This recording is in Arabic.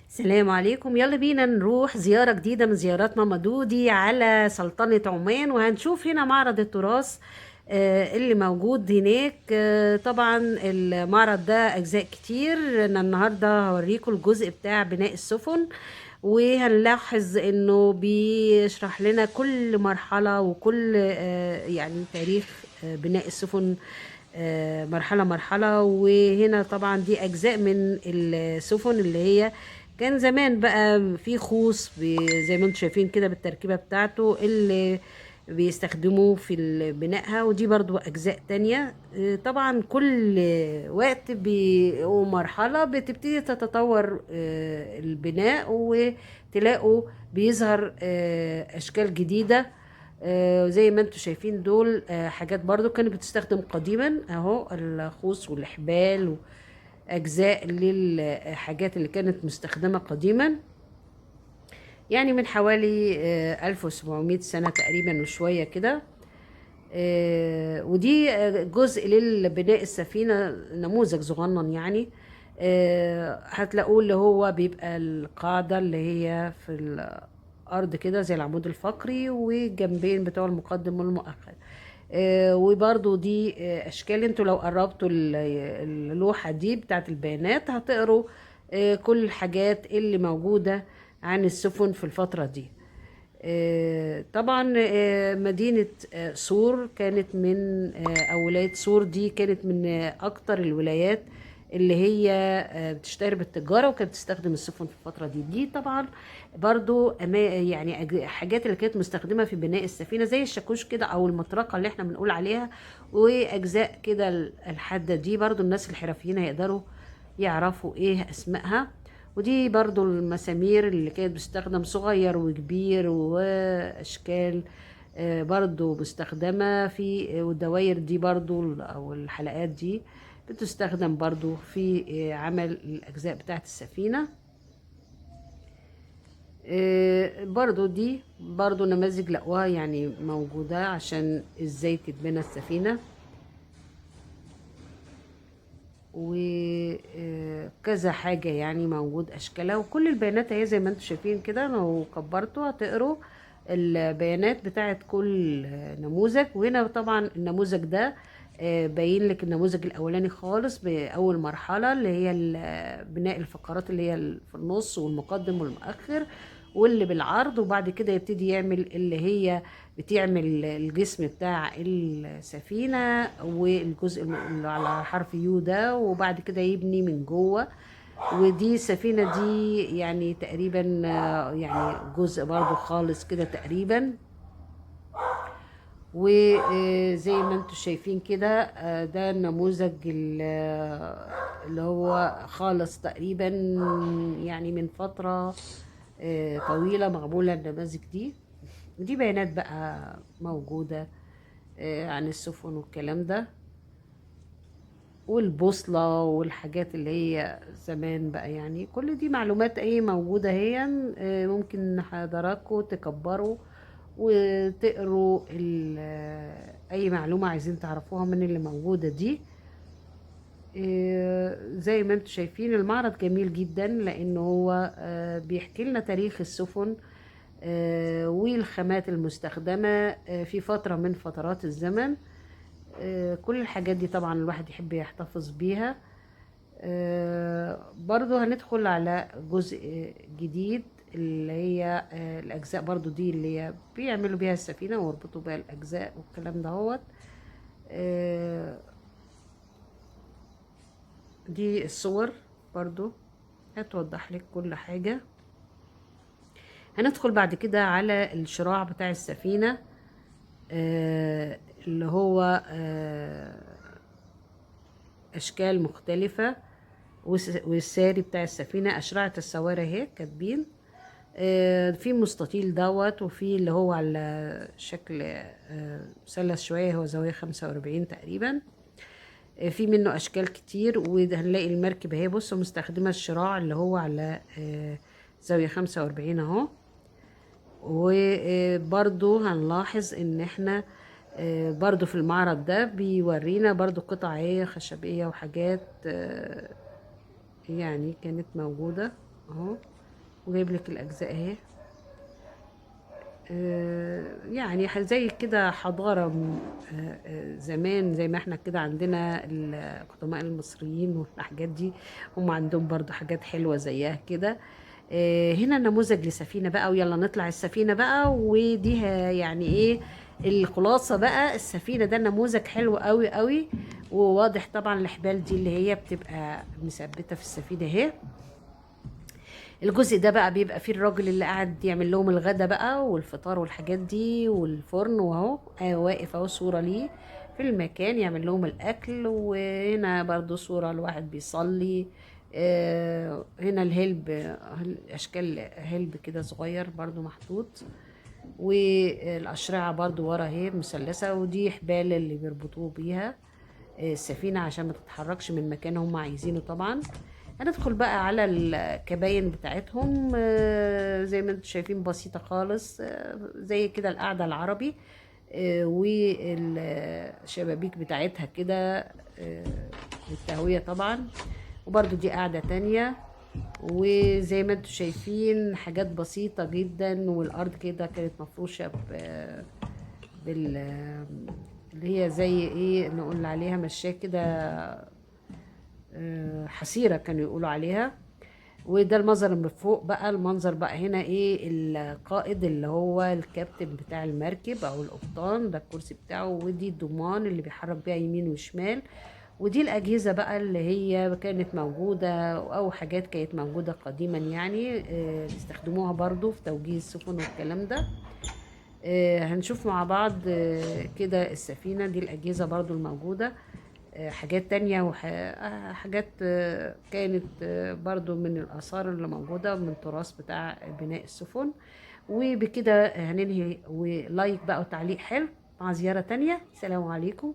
السلام عليكم. يلا بينا نروح زيارة جديدة من زيارات ماما دودي على سلطنة عمان، وهنشوف هنا معرض التراث اللي موجود هناك. طبعا المعرض ده أجزاء كتير. أنا النهاردة هوريكم الجزء بتاع بناء السفن، وهنلاحظ انه بيشرح لنا كل مرحلة وكل يعني تاريخ بناء السفن مرحلة مرحلة. وهنا طبعا دي أجزاء من السفن اللي هي كان زمان بقى في خوص زي ما انتم شايفين كده بالتركيبة بتاعته اللي بيستخدموه في بنائها. ودي برضو أجزاء تانية. طبعا كل وقت ومرحلة بتبتدي تتطور البناء، وتلاقوا بيظهر أشكال جديدة. زي ما انتم شايفين دول حاجات برضو كانت بتستخدم قديما، اهو الخوص والحبال واجزاء للحاجات اللي كانت مستخدمة قديما، يعني من حوالي 1700 سنة تقريبا وشوية كده. ودي جزء للبناء السفينة، نموذج صغنن يعني. هتلاقوه اللي هو بيبقى القاعدة اللي هي في الأرض كده زي العمود الفقري، والجنبين بتوع المقدم والمؤخر. وبرضو دي أشكال. انتوا لو قربتوا اللوحة دي بتاعت البيانات هتقروا كل الحاجات اللي موجودة عن السفن في الفترة دي. طبعا مدينة صور كانت من أو ولاية صور دي كانت من أكتر الولايات اللي هي بتشتهر بالتجارة، وكانت بتستخدم السفن في الفترة دي. طبعا برضو يعني حاجات اللي كانت مستخدمة في بناء السفينة زي الشاكوش كده أو المطرقة اللي احنا بنقول عليها، وأجزاء كده الحادة دي برضو الناس الحرفيين هيقدروا يعرفوا ايه أسمائها. ودي برضو المسامير اللي كانت بتستخدم صغير وكبير واشكال برضو مستخدمة في. والدواير دي برضو او الحلقات دي بتستخدم برضو في عمل الاجزاء بتاعت السفينة. برضو دي برضو نماذج لقوها يعني موجودة عشان ازاي تتبنى السفينة، وكذا حاجة يعني موجود أشكالها. وكل البيانات اهي زي ما انتم شايفين كده، لو كبرتوا هتقروا البيانات بتاعت كل نموذج. وهنا طبعا النموذج ده باين لك النموذج الأولاني خالص بأول مرحلة اللي هي بناء الفقرات اللي هي في النص والمقدم والمؤخر واللي بالعرض، وبعد كده يبتدي يعمل اللي هي بتعمل الجسم بتاع السفينة والجزء اللي على حرف يو ده، وبعد كده يبني من جوه. ودي السفينة دي يعني تقريبا يعني جزء برضو خالص كده تقريبا. وزي ما انتم شايفين كده ده النموذج اللي هو خالص تقريبا يعني من فترة طويلة مقبولة النماذج دي. ودي بيانات بقى موجودة عن السفن والكلام ده، والبوصلة والحاجات اللي هي زمان بقى. يعني كل دي معلومات ايه موجودة هي. ممكن حضراتكم تكبروا وتقروا اي معلومة عايزين تعرفوها من اللي موجودة دي. زي ما انتم شايفين المعرض جميل جدا لانه هو بيحكي لنا تاريخ السفن والخامات المستخدمة في فترة من فترات الزمن. كل الحاجات دي طبعا الواحد يحب يحتفظ بيها. برضو هندخل على جزء جديد اللي هي الأجزاء برضو دي اللي هي بيعملوا بيها السفينة ويربطوا بيها الأجزاء والكلام دهوت. دي الصور برضو هتوضح لك كل حاجة. هندخل بعد كده على الشراع بتاع السفينة اللي هو أشكال مختلفة. والساري بتاع السفينة أشرعة السواري اهي كاتبين. في مستطيل دوت، وفي اللي هو على شكل مثلث شوية، هو زاوية 45 تقريبا. في منه أشكال كتير. وهنلاقي المركب اهي بصوا مستخدمة الشراع اللي هو على زاوية 45 اهو. وبرضو هنلاحظ ان احنا برضو في المعرض ده بيورينا برضو قطع خشبية وحاجات يعني كانت موجودة. اهو، وجايب لك الاجزاء اهي. يعني زي كده حضارة زمان، زي ما احنا كده عندنا القدماء المصريين والحاجات دي، هم عندهم برضو حاجات حلوة زيها كده. هنا نموذج لسفينة بقى، ويلا نطلع السفينة بقى، ودي يعني ايه الخلاصة بقى. السفينة ده نموذج حلو قوي قوي، وواضح طبعا الحبال دي اللي هي بتبقى مثبتة في السفينة اهي. الجزء ده بقى بيبقى فيه الراجل اللي قاعد يعمل لهم الغدا بقى والفطار والحاجات دي والفرن، وهو واقف اهو صورة ليه في المكان يعمل لهم الأكل. وهنا برضو صورة لواحد بيصلي. هنا الهلب، أشكال هلب كده صغير برضو محطوط، والأشرعة برضو ورا اهي مثلثة، ودي حبال اللي بيربطوه بيها السفينة عشان ما تتحركش من المكان هم عايزينه طبعا. هندخل بقى على الكباين بتاعتهم. زي ما انتم شايفين بسيطة خالص، زي كده القعدة العربي، والشبابيك بتاعتها كده للتهوية طبعا. وبرضو دي قاعدة تانية، وزي ما انتم شايفين حاجات بسيطة جدا، والأرض كده كانت مفروشة بال اللي هي زي ايه نقول عليها مشاة كده، حسيرة كانوا يقولوا عليها. وده المنظر من فوق بقى. المنظر بقى هنا ايه القائد اللي هو الكابتن بتاع المركب او القبطان، ده الكرسي بتاعه، ودي الضمان اللي بيحرك بيها يمين وشمال. ودي الأجهزة بقى اللي هي كانت موجودة، أو حاجات كانت موجودة قديما يعني، بيستخدموها برضو في توجيه السفن والكلام ده. هنشوف مع بعض كده السفينة دي الأجهزة برضو الموجودة. حاجات تانية وحاجات كانت برضو من الآثار اللي موجودة من التراث بتاع بناء السفن. وبكده هننهي، ولايك بقى وتعليق حلو مع زيارة تانية. سلام عليكم.